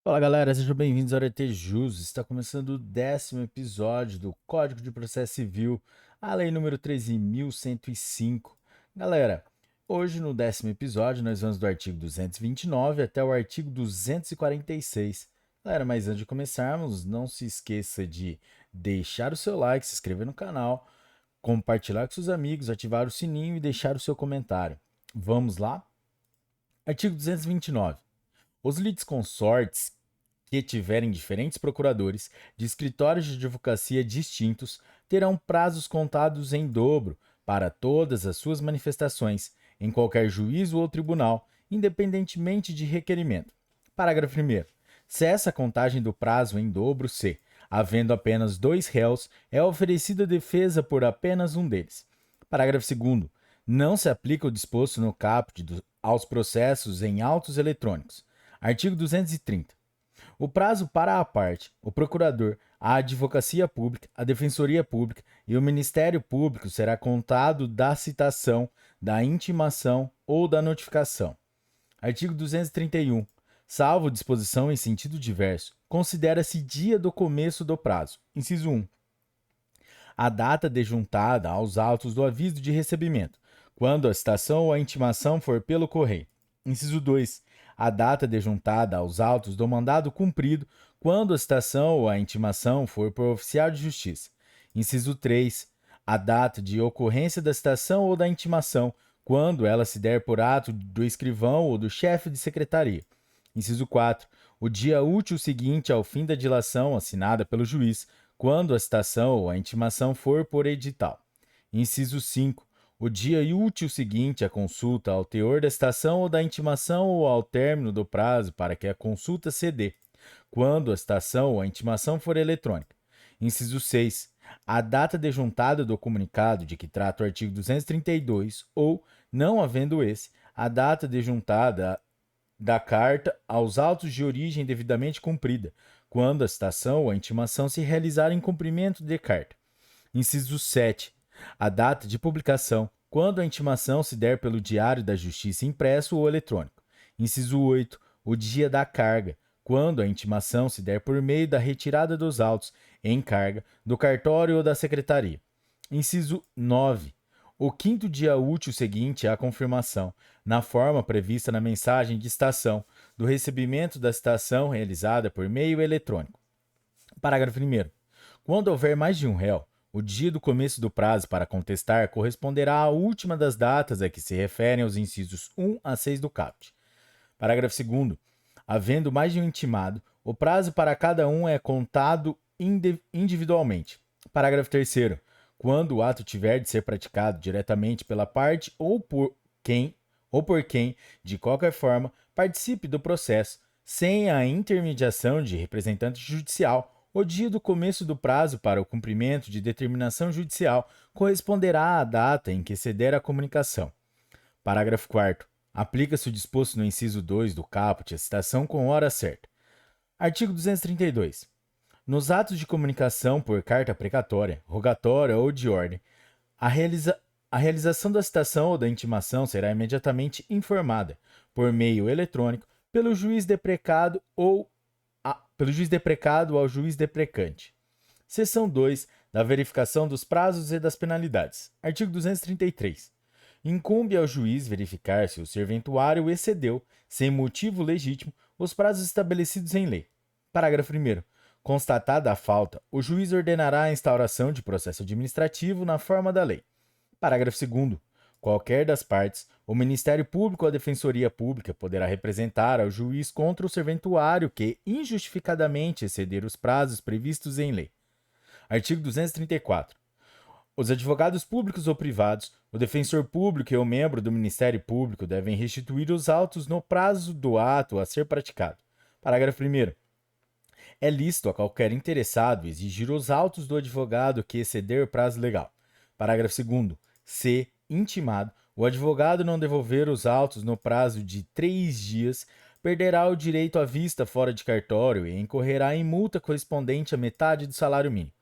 Fala galera, sejam bem-vindos ao ART Jus. Está começando o 10º episódio do Código de Processo Civil, a lei número 13.105. Galera, hoje no 10º episódio nós vamos do artigo 229 até o artigo 246. Galera, mas antes de começarmos, não se esqueça de deixar o seu like, se inscrever no canal, compartilhar com seus amigos, ativar o sininho e deixar o seu comentário. Vamos lá? Artigo 229. Os litisconsortes que tiverem diferentes procuradores de escritórios de advocacia distintos terão prazos contados em dobro para todas as suas manifestações, em qualquer juízo ou tribunal, independentemente de requerimento. Parágrafo 1º. Cessa a contagem do prazo em dobro se, havendo apenas dois réus, é oferecida defesa por apenas um deles. Parágrafo 2º. Não se aplica o disposto no caput aos processos em autos eletrônicos. Artigo 230. O prazo para a parte, o procurador, a advocacia pública, a defensoria pública e o Ministério Público será contado da citação, da intimação ou da notificação. Artigo 231. Salvo disposição em sentido diverso, considera-se dia do começo do prazo. Inciso 1. A data desjuntada aos autos do aviso de recebimento, quando a citação ou a intimação for pelo correio. Inciso 2. A data desjuntada aos autos do mandado cumprido, quando a citação ou a intimação for por oficial de justiça. Inciso 3. A data de ocorrência da citação ou da intimação, quando ela se der por ato do escrivão ou do chefe de secretaria. Inciso 4. O dia útil seguinte ao fim da dilação assinada pelo juiz, quando a citação ou a intimação for por edital. Inciso 5. O dia útil seguinte à consulta ao teor da citação ou da intimação ou ao término do prazo para que a consulta se dê, quando a citação ou a intimação for eletrônica. Inciso 6. A data desjuntada do comunicado de que trata o artigo 232 ou, não havendo esse, a data desjuntada da carta aos autos de origem devidamente cumprida, quando a citação ou a intimação se realizar em cumprimento de carta. Inciso 7. A data de publicação, quando a intimação se der pelo Diário da Justiça impresso ou eletrônico. Inciso 8. O dia da carga, quando a intimação se der por meio da retirada dos autos em carga do cartório ou da secretaria. Inciso 9. O quinto dia útil seguinte à confirmação, na forma prevista na mensagem de citação, do recebimento da citação realizada por meio eletrônico. Parágrafo 1º. Quando houver mais de um réu, o dia do começo do prazo para contestar corresponderá à última das datas a que se referem os incisos 1 a 6 do caput. Parágrafo 2º. Havendo mais de um intimado, o prazo para cada um é contado individualmente. Parágrafo 3º. Quando o ato tiver de ser praticado diretamente pela parte ou por quem, de qualquer forma, participe do processo, sem a intermediação de representante judicial, o dia do começo do prazo para o cumprimento de determinação judicial corresponderá à data em que ceder a comunicação. Parágrafo 4º. Aplica-se o disposto no inciso 2 do caput a citação com hora certa. Artigo 232. Nos atos de comunicação por carta precatória, rogatória ou de ordem, a, a realização da citação ou da intimação será imediatamente informada, por meio eletrônico, pelo juiz deprecado ao juiz deprecante. Seção 2 da verificação dos prazos e das penalidades. Artigo 233. Incumbe ao juiz verificar se o serventuário excedeu, sem motivo legítimo, os prazos estabelecidos em lei. Parágrafo 1º. Constatada a falta, o juiz ordenará a instauração de processo administrativo na forma da lei. Parágrafo 2º. Qualquer das partes, o Ministério Público ou a Defensoria Pública poderá representar ao juiz contra o serventuário que injustificadamente exceder os prazos previstos em lei. Artigo 234. Os advogados públicos ou privados, o defensor público e o membro do Ministério Público devem restituir os autos no prazo do ato a ser praticado. Parágrafo 1º. É lícito a qualquer interessado exigir os autos do advogado que exceder o prazo legal. Parágrafo 2º. Se intimado, o advogado não devolver os autos no prazo de 3 dias, perderá o direito à vista fora de cartório e incorrerá em multa correspondente à metade do salário mínimo.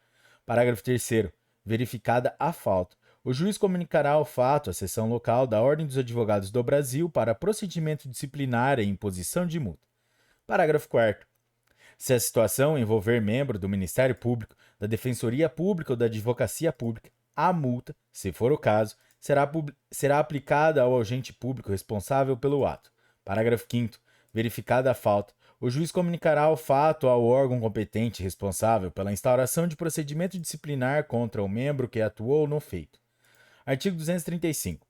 Parágrafo 3º. Verificada a falta, o juiz comunicará o fato à seção local da Ordem dos Advogados do Brasil para procedimento disciplinar e imposição de multa. Parágrafo 4º. Se a situação envolver membro do Ministério Público, da Defensoria Pública ou da Advocacia Pública, a multa, se for o caso, será aplicada ao agente público responsável pelo ato. Parágrafo 5º. Verificada a falta, o juiz comunicará o fato ao órgão competente responsável pela instauração de procedimento disciplinar contra o membro que atuou no feito. Artigo 235.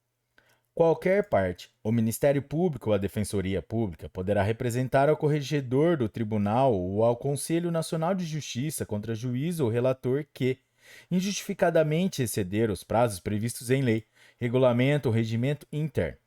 Qualquer parte, o Ministério Público ou a Defensoria Pública poderá representar ao corregedor do tribunal ou ao Conselho Nacional de Justiça contra juiz ou relator que, injustificadamente exceder os prazos previstos em lei, regulamento ou regimento interno.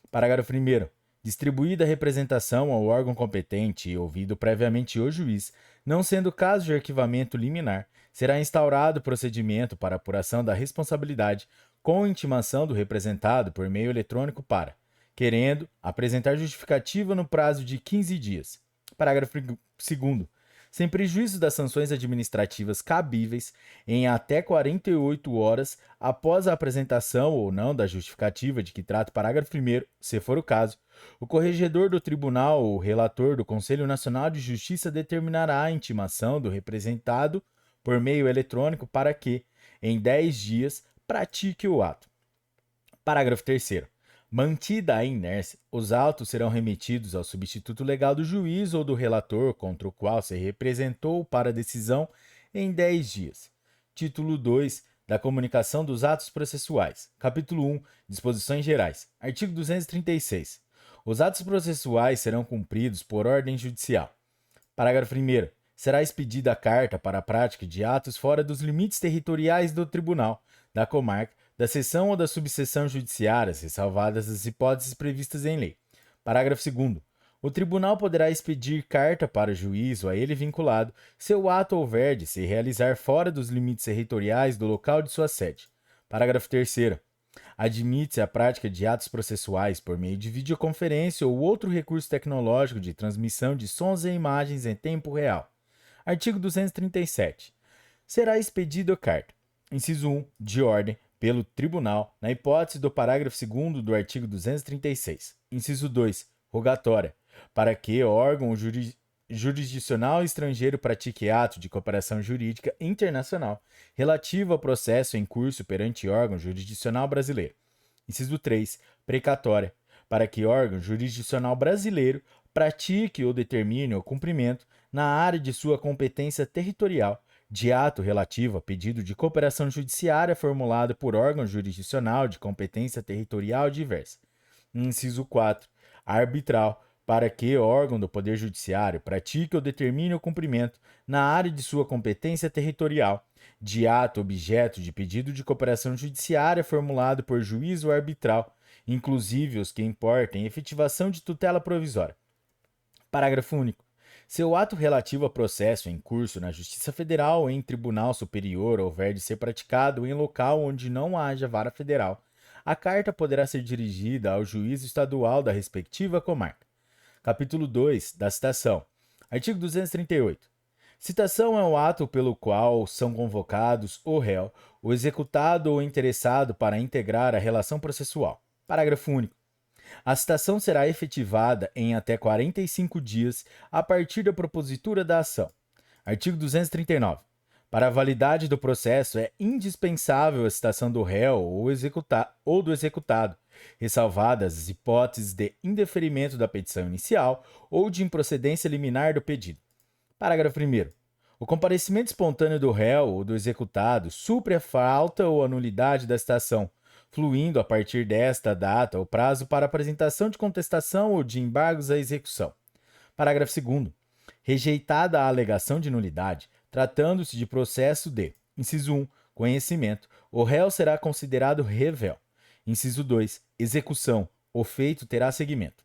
Parágrafo 1º. Distribuída a representação ao órgão competente e ouvido previamente o juiz, não sendo caso de arquivamento liminar, será instaurado procedimento para apuração da responsabilidade com intimação do representado por meio eletrônico para, querendo, apresentar justificativa no prazo de 15 dias. Parágrafo 2º. Sem prejuízo das sanções administrativas cabíveis, em até 48 horas após a apresentação ou não da justificativa de que trata o parágrafo 1º, se for o caso, o corregedor do tribunal ou relator do Conselho Nacional de Justiça determinará a intimação do representado por meio eletrônico para que, em 10 dias, pratique o ato. Parágrafo 3º. Mantida a inércia, os autos serão remetidos ao substituto legal do juiz ou do relator contra o qual se representou para decisão em 10 dias. Título 2 da Comunicação dos Atos Processuais. Capítulo 1. Disposições Gerais. Artigo 236. Os atos processuais serão cumpridos por ordem judicial. Parágrafo 1º. Será expedida a carta para a prática de atos fora dos limites territoriais do tribunal, da comarca, da seção ou da subseção judiciárias, ressalvadas as hipóteses previstas em lei. Parágrafo 2º. O tribunal poderá expedir carta para o juiz ou a ele vinculado, se o ato houver de se realizar fora dos limites territoriais do local de sua sede. Parágrafo 3º. Admite-se a prática de atos processuais por meio de videoconferência ou outro recurso tecnológico de transmissão de sons e imagens em tempo real. Artigo 237. Será expedida carta. Inciso 1. De ordem, pelo Tribunal, na hipótese do parágrafo 2º do artigo 236. Inciso 2. Rogatória, para que órgão jurisdicional estrangeiro pratique ato de cooperação jurídica internacional relativo ao processo em curso perante órgão jurisdicional brasileiro. Inciso 3. Precatória, para que órgão jurisdicional brasileiro pratique ou determine o cumprimento, na área de sua competência territorial, de ato relativo a pedido de cooperação judiciária formulado por órgão jurisdicional de competência territorial diversa. Inciso 4. Arbitral, para que órgão do Poder Judiciário pratique ou determine o cumprimento, na área de sua competência territorial, de ato objeto de pedido de cooperação judiciária formulado por juízo arbitral, inclusive os que importem efetivação de tutela provisória. Parágrafo único. Se o ato relativo a processo em curso na Justiça Federal ou em Tribunal Superior houver de ser praticado em local onde não haja vara federal, a carta poderá ser dirigida ao juízo estadual da respectiva comarca. Capítulo 2 da Citação. Artigo 238. Citação é o ato pelo qual são convocados o réu, o executado ou interessado para integrar a relação processual. Parágrafo único. A citação será efetivada em até 45 dias a partir da propositura da ação. Artigo 239. Para a validade do processo é indispensável a citação do réu ou do executado, ressalvadas as hipóteses de indeferimento da petição inicial ou de improcedência liminar do pedido. Parágrafo 1º. O comparecimento espontâneo do réu ou do executado supre a falta ou a nulidade da citação, fluindo a partir desta data o prazo para apresentação de contestação ou de embargos à execução. Parágrafo 2º. Rejeitada a alegação de nulidade, tratando-se de processo de, inciso 1, conhecimento, o réu será considerado revel. Inciso 2, execução, o feito terá seguimento.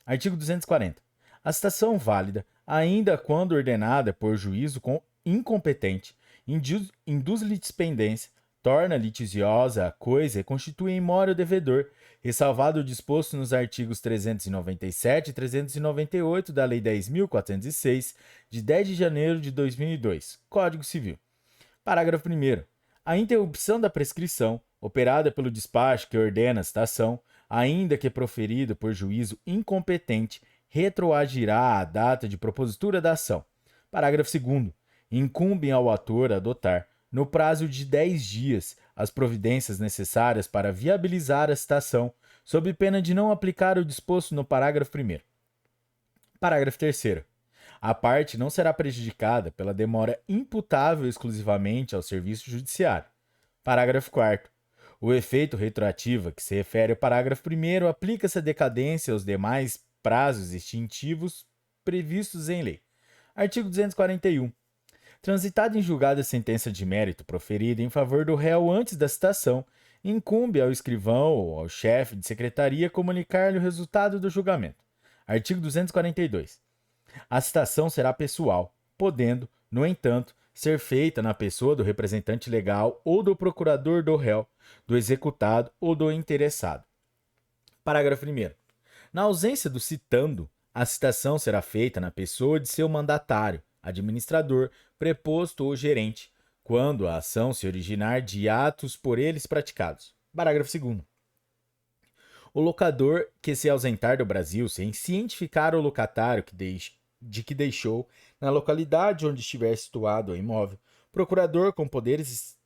Artigo 240. A citação válida, ainda quando ordenada por juízo incompetente, induz litispendência, torna litigiosa a coisa e constitui em mora o devedor, ressalvado o disposto nos artigos 397 e 398 da Lei 10.406, de 10 de janeiro de 2002, Código Civil. Parágrafo 1º. A interrupção da prescrição, operada pelo despacho que ordena a citação, ainda que proferido por juízo incompetente, retroagirá à data de propositura da ação. Parágrafo 2º. Incumbem ao ator adotar, no prazo de 10 dias, as providências necessárias para viabilizar a citação, sob pena de não aplicar o disposto no parágrafo 1º. Parágrafo 3º. A parte não será prejudicada pela demora imputável exclusivamente ao serviço judiciário. Parágrafo 4º. O efeito retroativo, que se refere ao parágrafo 1º, aplica-se à decadência e aos demais prazos extintivos previstos em lei. Artigo 241. Transitada em julgado a sentença de mérito proferida em favor do réu antes da citação, incumbe ao escrivão ou ao chefe de secretaria comunicar-lhe o resultado do julgamento. Artigo 242. A citação será pessoal, podendo, no entanto, ser feita na pessoa do representante legal ou do procurador do réu, do executado ou do interessado. Parágrafo 1º. Na ausência do citando, a citação será feita na pessoa de seu mandatário, administrador, preposto ou gerente, quando a ação se originar de atos por eles praticados. Parágrafo 2º. O locador que se ausentar do Brasil sem cientificar o locatário de que deixou, na localidade onde estiver situado o imóvel, procurador com poderes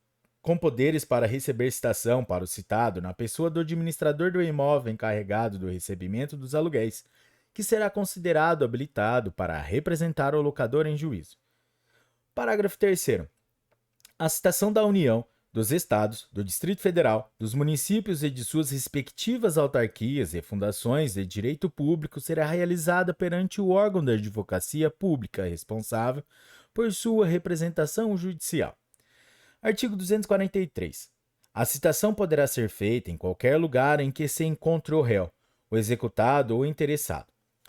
para receber citação para o citado na pessoa do administrador do imóvel encarregado do recebimento dos aluguéis, que será considerado habilitado para representar o locador em juízo. Parágrafo 3º. A citação da União, dos Estados, do Distrito Federal, dos municípios e de suas respectivas autarquias e fundações de direito público será realizada perante o órgão da advocacia pública responsável por sua representação judicial. Artigo 243. A citação poderá ser feita em qualquer lugar em que se encontre o réu, o executado ou o interessado.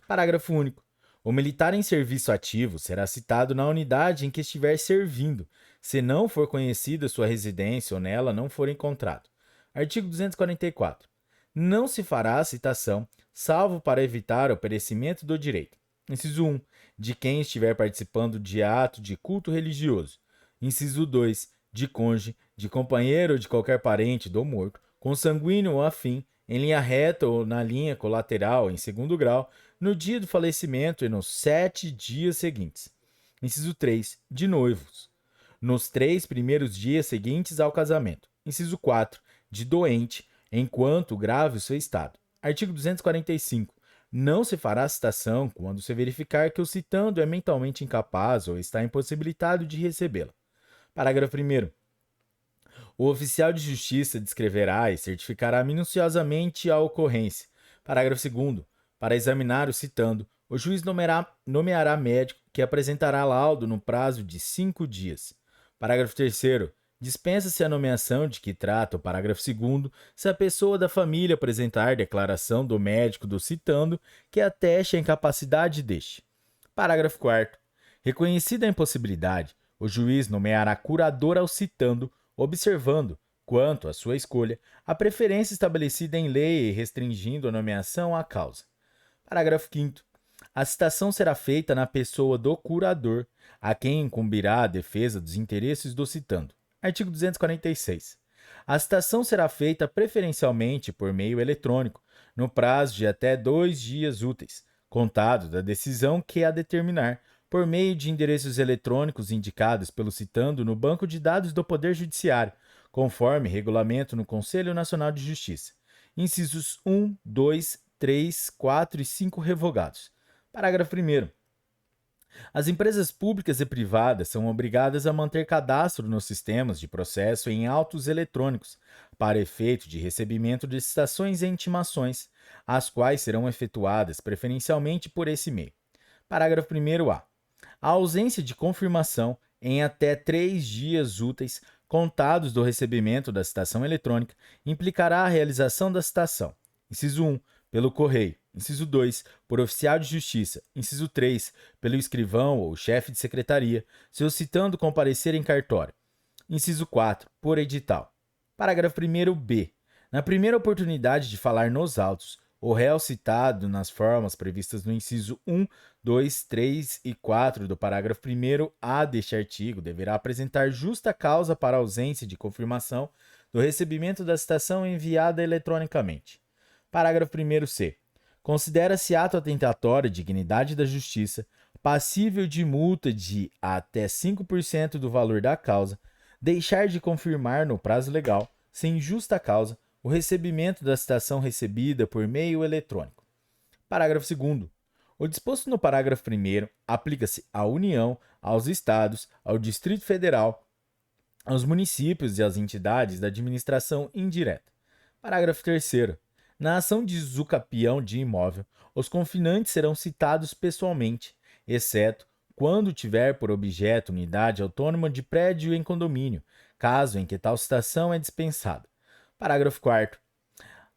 Parágrafo único. O militar em serviço ativo será citado na unidade em que estiver servindo, se não for conhecida sua residência ou nela não for encontrado. Artigo 244. Não se fará a citação, salvo para evitar o perecimento do direito. Inciso 1. De quem estiver participando de ato de culto religioso. Inciso 2. De cônjuge, de companheiro ou de qualquer parente do morto, consanguíneo ou afim, em linha reta ou na linha colateral, em segundo grau, no dia do falecimento e nos 7 dias seguintes. Inciso 3. De noivos, nos 3 primeiros dias seguintes ao casamento. Inciso 4. De doente, enquanto grave o seu estado. Artigo 245. Não se fará citação quando se verificar que o citando é mentalmente incapaz ou está impossibilitado de recebê-la. Parágrafo 1º. O oficial de justiça descreverá e certificará minuciosamente a ocorrência. Parágrafo 2º. Para examinar o citando, o juiz nomeará médico que apresentará laudo no prazo de 5 dias. Parágrafo 3º. Dispensa-se a nomeação de que trata o parágrafo 2º se a pessoa da família apresentar declaração do médico do citando que ateste a incapacidade deste. Parágrafo 4º. Reconhecida a impossibilidade, o juiz nomeará curador ao citando, observando, quanto à sua escolha, a preferência estabelecida em lei e restringindo a nomeação à causa. Parágrafo 5º. A citação será feita na pessoa do curador, a quem incumbirá a defesa dos interesses do citando. Artigo 246. A citação será feita preferencialmente por meio eletrônico, no prazo de até 2 dias úteis, contado da decisão que a determinar, por meio de endereços eletrônicos indicados pelo citando no banco de dados do Poder Judiciário, conforme regulamento no Conselho Nacional de Justiça. Incisos 1, 2, 3, 4 e 5 revogados. Parágrafo 1º. As empresas públicas e privadas são obrigadas a manter cadastro nos sistemas de processo em autos eletrônicos, para efeito de recebimento de citações e intimações, as quais serão efetuadas preferencialmente por esse meio. Parágrafo 1º-A. A ausência de confirmação em até 3 dias úteis contados do recebimento da citação eletrônica implicará a realização da citação. Inciso 1. Pelo correio. Inciso 2. Por oficial de justiça. Inciso 3. Pelo escrivão ou chefe de secretaria, se o citando comparecer em cartório. Inciso 4. Por edital. Parágrafo 1º-B. Na primeira oportunidade de falar nos autos, o réu citado nas formas previstas no inciso 1, 2, 3 e 4 do parágrafo 1º-A deste artigo deverá apresentar justa causa para a ausência de confirmação do recebimento da citação enviada eletronicamente. Parágrafo 1º-C. Considera-se ato atentatório à dignidade da justiça, passível de multa de até 5% do valor da causa, deixar de confirmar no prazo legal, sem justa causa, o recebimento da citação recebida por meio eletrônico. Parágrafo 2º. O disposto no parágrafo 1º aplica-se à União, aos Estados, ao Distrito Federal, aos municípios e às entidades da administração indireta. Parágrafo 3º. Na ação de usucapião de imóvel, os confinantes serão citados pessoalmente, exceto quando tiver por objeto unidade autônoma de prédio em condomínio, caso em que tal citação é dispensada. Parágrafo 4º.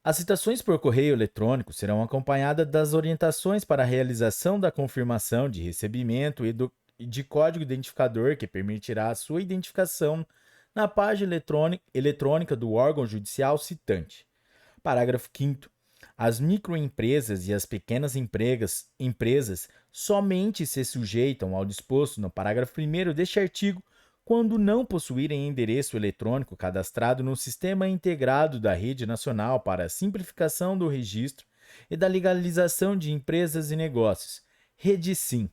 As citações por correio eletrônico serão acompanhadas das orientações para a realização da confirmação de recebimento e de código identificador que permitirá a sua identificação na página eletrônica do órgão judicial citante. Parágrafo 5º. As microempresas e as pequenas empresas somente se sujeitam ao disposto no parágrafo 1º deste artigo quando não possuírem endereço eletrônico cadastrado no Sistema Integrado da Rede Nacional para a Simplificação do Registro e da Legalização de Empresas e Negócios, REDESIM.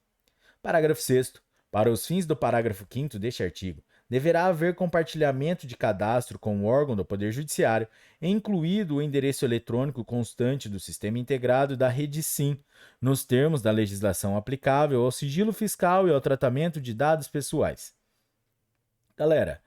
Parágrafo 6º. Para os fins do parágrafo 5º deste artigo, deverá haver compartilhamento de cadastro com o órgão do Poder Judiciário, incluído o endereço eletrônico constante do Sistema Integrado da REDESIM, nos termos da legislação aplicável ao sigilo fiscal e ao tratamento de dados pessoais. Galera,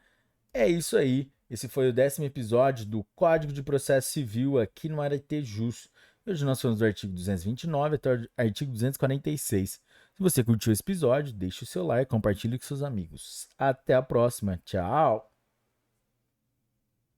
é isso aí. Esse foi o 10º episódio do Código de Processo Civil aqui no Arete Jus. Hoje nós fomos do artigo 229 até o artigo 246. Se você curtiu esse episódio, deixe o seu like, compartilhe com seus amigos. Até a próxima. Tchau!